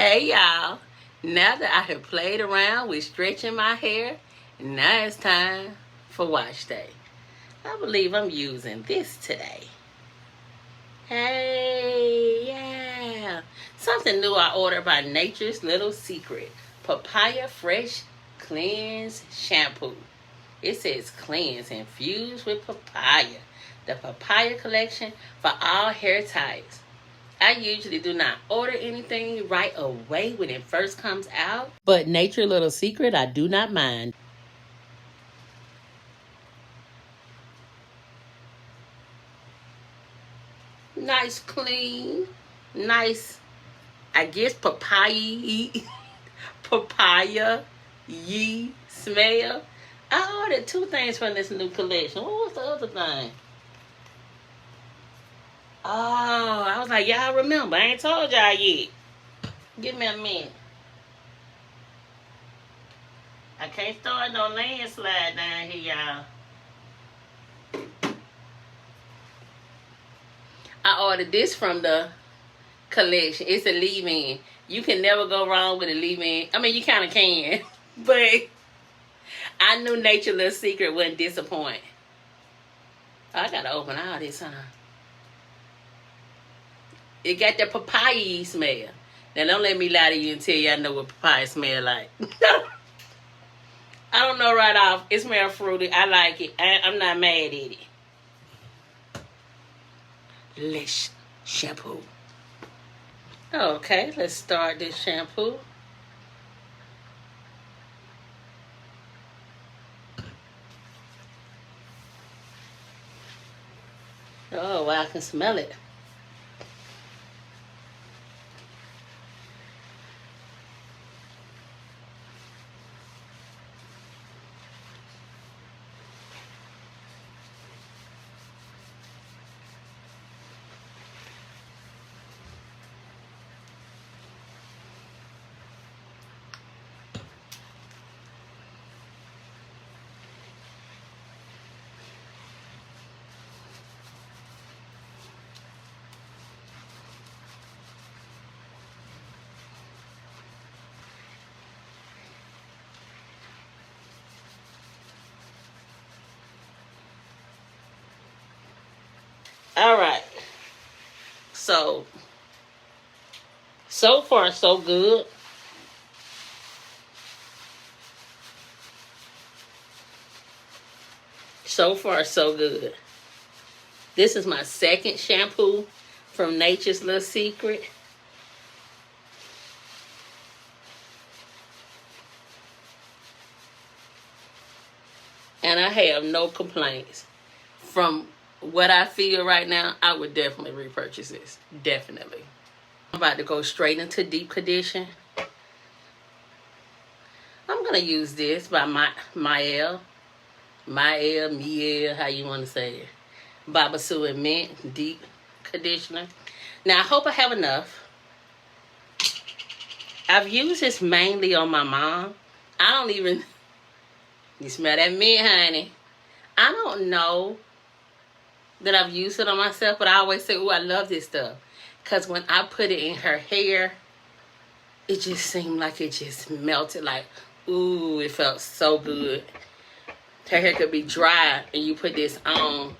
Hey y'all, now that I have played around with stretching my hair, now it's time for wash day. I believe I'm using this today. Hey, yeah. Something new I ordered by Nature's Little Secret. Papaya Fresh Cleanse Shampoo. It says cleanse infused with papaya. The papaya collection for all hair types. I usually do not order anything right away when it first comes out, but Nature Little Secret, I do not mind. Nice, clean, nice, I guess papaya ye smell. I ordered two things from this new collection. What was the other thing? Oh, I was like, y'all remember, I ain't told y'all yet. Give me a minute. I can't start no landslide down here, y'all. I ordered this from the collection. It's a leave-in. You can never go wrong with a leave-in. I mean, you kind of can. But I knew Nature Little Secret wouldn't disappoint. Oh, I got to open all this, huh? It got that papaya smell. Now, don't let me lie to you and tell you I know what papaya smell like. I don't know right off. It smells fruity. I like it. I'm not mad at it. Let's shampoo. Okay, let's start this shampoo. Oh, wow, I can smell it. All right. So far, so good. So far, so good. This is my second shampoo from Nature's Little Secret. And I have no complaints. From what I feel right now, I would definitely repurchase this. Definitely. I'm about to go straight into deep condition. I'm going to use this by Miel, how you want to say it. Babasu and Mint Deep Conditioner. Now, I hope I have enough. I've used this mainly on my mom. I don't even... You smell that mint, honey? I don't know that I've used it on myself, but I always say, ooh, I love this stuff. Because when I put it in her hair, it just seemed like it just melted. Like, ooh, it felt so good. Her hair could be dry, and you put this on.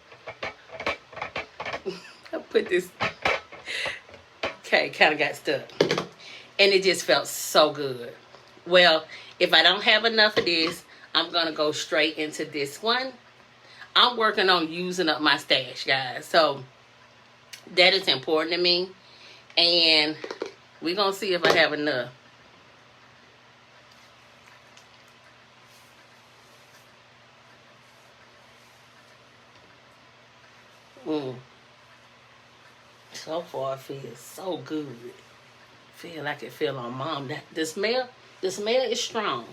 I put this... Okay, kind of got stuck. And it just felt so good. Well, if I don't have enough of this, I'm going to go straight into this one. I'm working on using up my stash, guys. So, that is important to me. And we're going to see if I have enough. So far, it feels so good. Feel like it feel on mom. The smell is strong.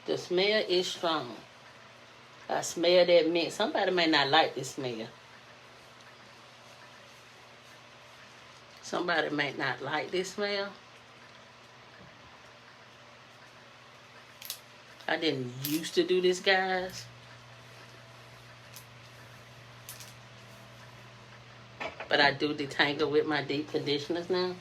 The smell is strong. I smell that mint. Somebody may not like this smell. Somebody may not like this smell. I didn't used to do this, guys. But I do detangle with my deep conditioners now.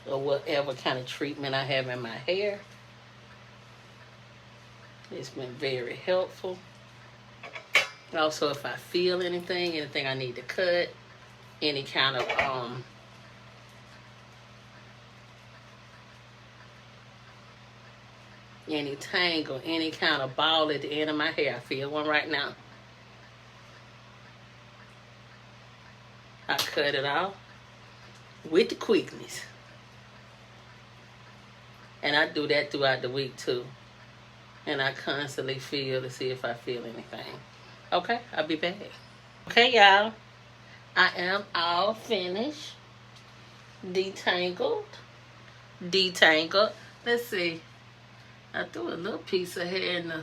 or whatever kind of treatment I have in my hair. It's been very helpful. Also, if I feel anything I need to cut, any kind of any tangle, any kind of ball at the end of my hair. I feel one right now. I cut it off with the quickness. And I do that throughout the week too. And I constantly feel to see if I feel anything. Okay, I'll be back. Okay, y'all. I am all finished. Detangled. Let's see. I threw a little piece of hair in the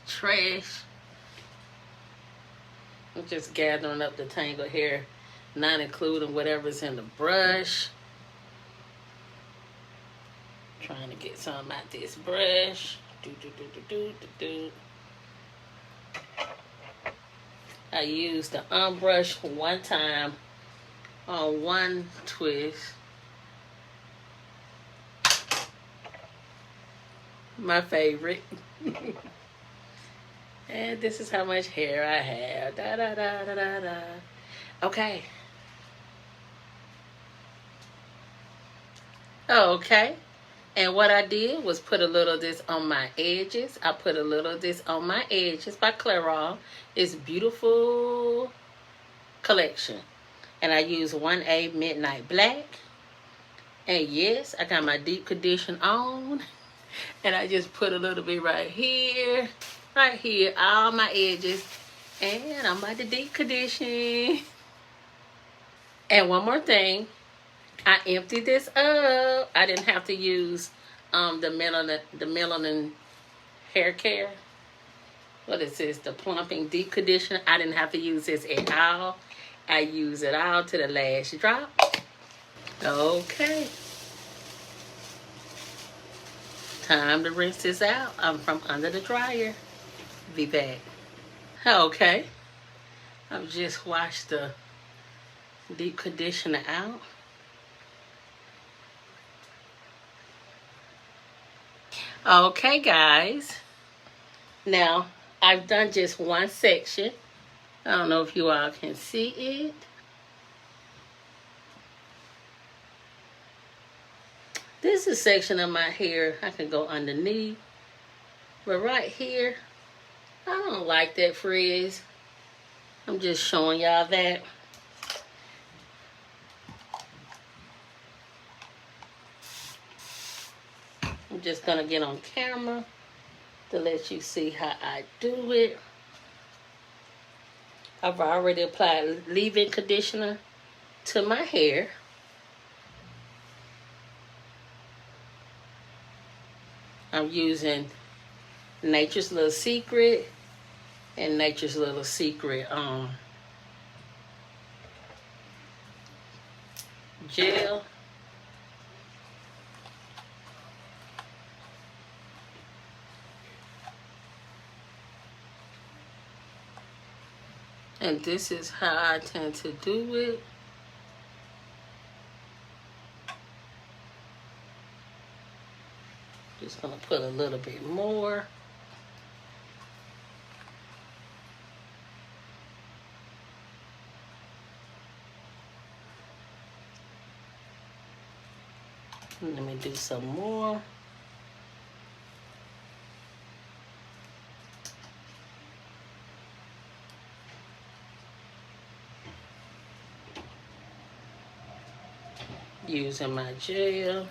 trash. I'm just gathering up the tangled hair, not including whatever's in the brush. Trying to get some out this brush. I used the unbrush one time on one twist. My favorite. And this is how much hair I have. Da da da da da da. Okay. Okay. And what I did was put a little of this on my edges. I put a little of this on my edges by Clairol. It's beautiful collection. And I use 1A Midnight Black. And yes, I got my deep condition on. And I just put a little bit right here, all my edges. And I'm about to deep condition. And one more thing. I emptied this up. I didn't have to use the melanin hair care. What is this? The plumping deep conditioner. I didn't have to use this at all. I use it all to the last drop. Okay. Time to rinse this out. I'm from under the dryer. Be back. Okay. I've just washed the deep conditioner out. Okay, guys. Now, I've done just one section. I don't know if you all can see it. This is a section of my hair I can go underneath. But right here, I don't like that frizz. I'm just showing y'all that. I'm just going to get on camera to let you see how I do it. I've already applied leave-in conditioner to my hair. I'm using Nature's Little Secret and Nature's Little Secret gel. And this is how I tend to do it. Just gonna put a little bit more. Let me do some more. Using my gel.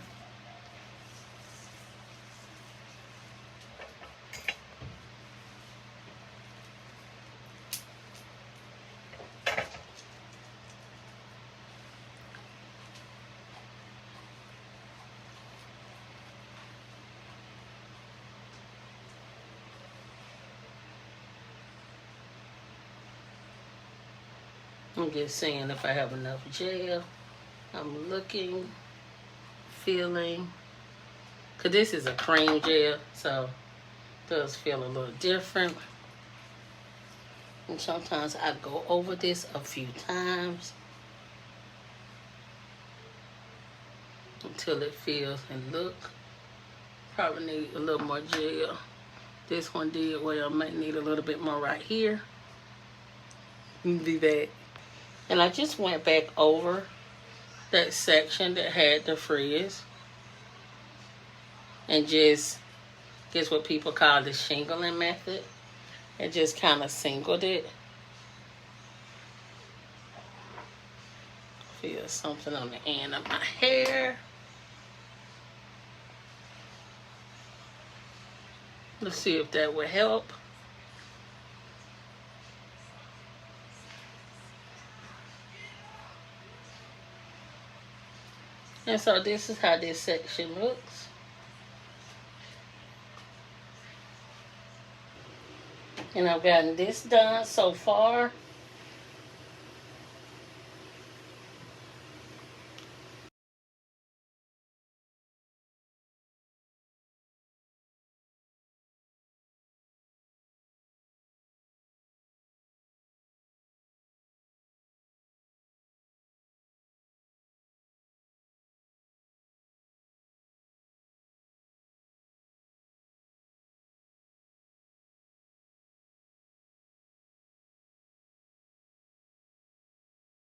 I'm just seeing if I have enough gel. I'm looking, feeling, because this is a cream gel, so it does feel a little different. And sometimes I go over this a few times. until it feels and look. Probably need a little more gel. This one did well. I might need a little bit more right here. Do that. And I just went back over that section that had the frizz and just guess what people call the shingling method, and just kind of singled it. Feel something on the end of my hair. Let's see if that will help. And so this is how this section looks. And I've gotten this done so far.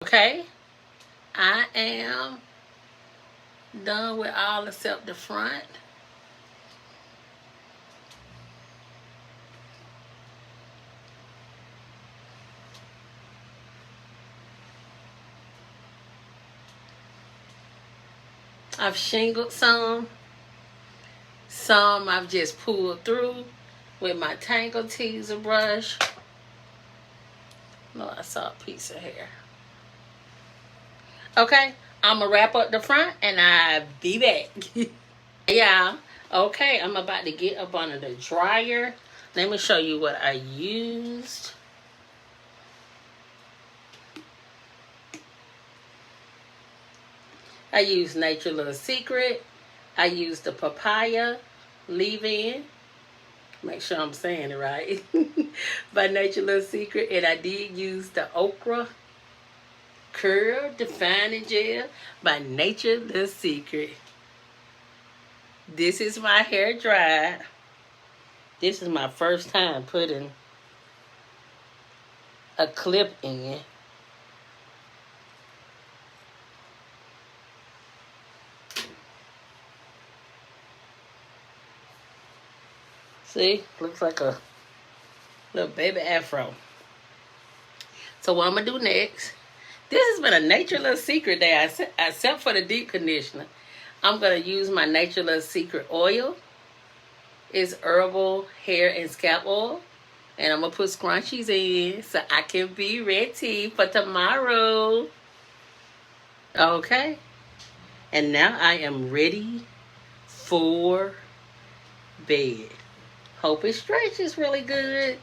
Okay, I am done with all except the front. I've shingled some I've just pulled through with my Tangle Teaser brush. No, I saw a piece of hair. Okay, I'm gonna wrap up the front and I'll be back. Yeah, okay, I'm about to get up under the dryer. Let me show you what I used. I used Nature Little Secret. I used the Papaya leave-in. Make sure I'm saying it right. By Nature Little Secret. And I did use the Okra Curl Defining Gel by Nature Little Secret. This is my hair dried. This is my first time putting a clip in. See, looks like a little baby afro. So what I'm gonna do next, this has been a Nature Little Secret day, except for the deep conditioner. I'm gonna use my Nature Little Secret oil. It's herbal hair and scalp oil. And I'm gonna put scrunchies in so I can be ready for tomorrow. Okay. And now I am ready for bed. Hope it stretches really good.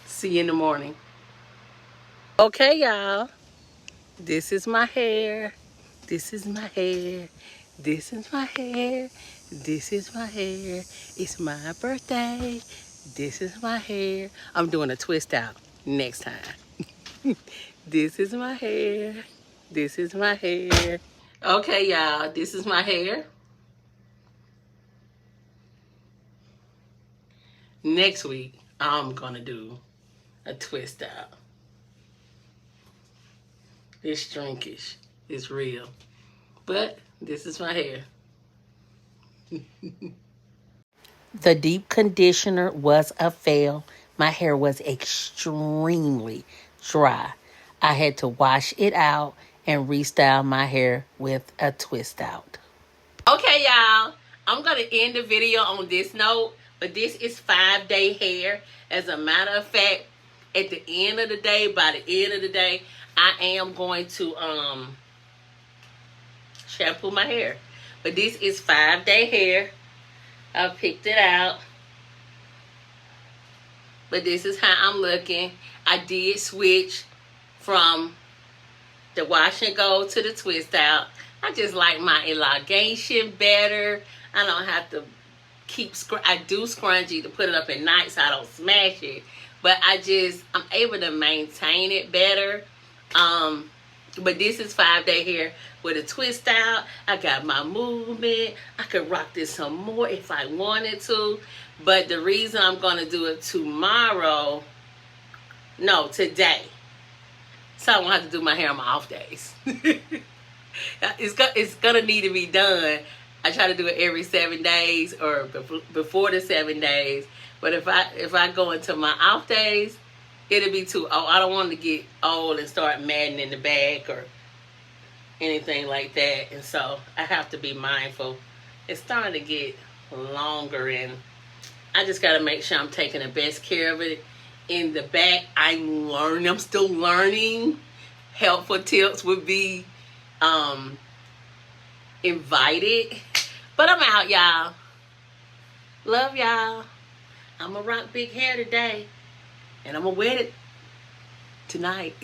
See you in the morning. Okay, y'all. This is my hair. This is my hair. This is my hair. This is my hair. It's my birthday. This is my hair. I'm doing a twist out next time. This is my hair. This is my hair. Okay, y'all. This is my hair. Next week, I'm gonna do a twist out. It's shrinkish. It's real. But this is my hair. The deep conditioner was a fail. My hair was extremely dry. I had to wash it out and restyle my hair with a twist out. Okay, y'all. I'm going to end the video on this note, but this is 5-day hair. As a matter of fact, at the end of the day, by the end of the day, I am going to shampoo my hair. But this is 5-day hair. I picked it out. But this is how I'm looking. I did switch from the wash and go to the twist out. I just like my elongation better. I don't have to keep, I do scrunchie to put it up at night so I don't smash it. But I'm able to maintain it better. But this is 5-day hair with a twist out. I got my movement. I could rock this some more if I wanted to. But the reason I'm going to do it tomorrow, no, today. So I won't have to do my hair on my off days. It's gonna need to be done. I try to do it every 7 days or before the 7 days. But if I go into my off days, it'll be too old. I don't want to get old and start matting in the back or anything like that. And so I have to be mindful. It's starting to get longer, and I just got to make sure I'm taking the best care of it. In the back, I'm learning. I'm still learning. Helpful tips would be invited. But I'm out, y'all. Love y'all. I'm going to rock big hair today. And I'm going to wear it tonight.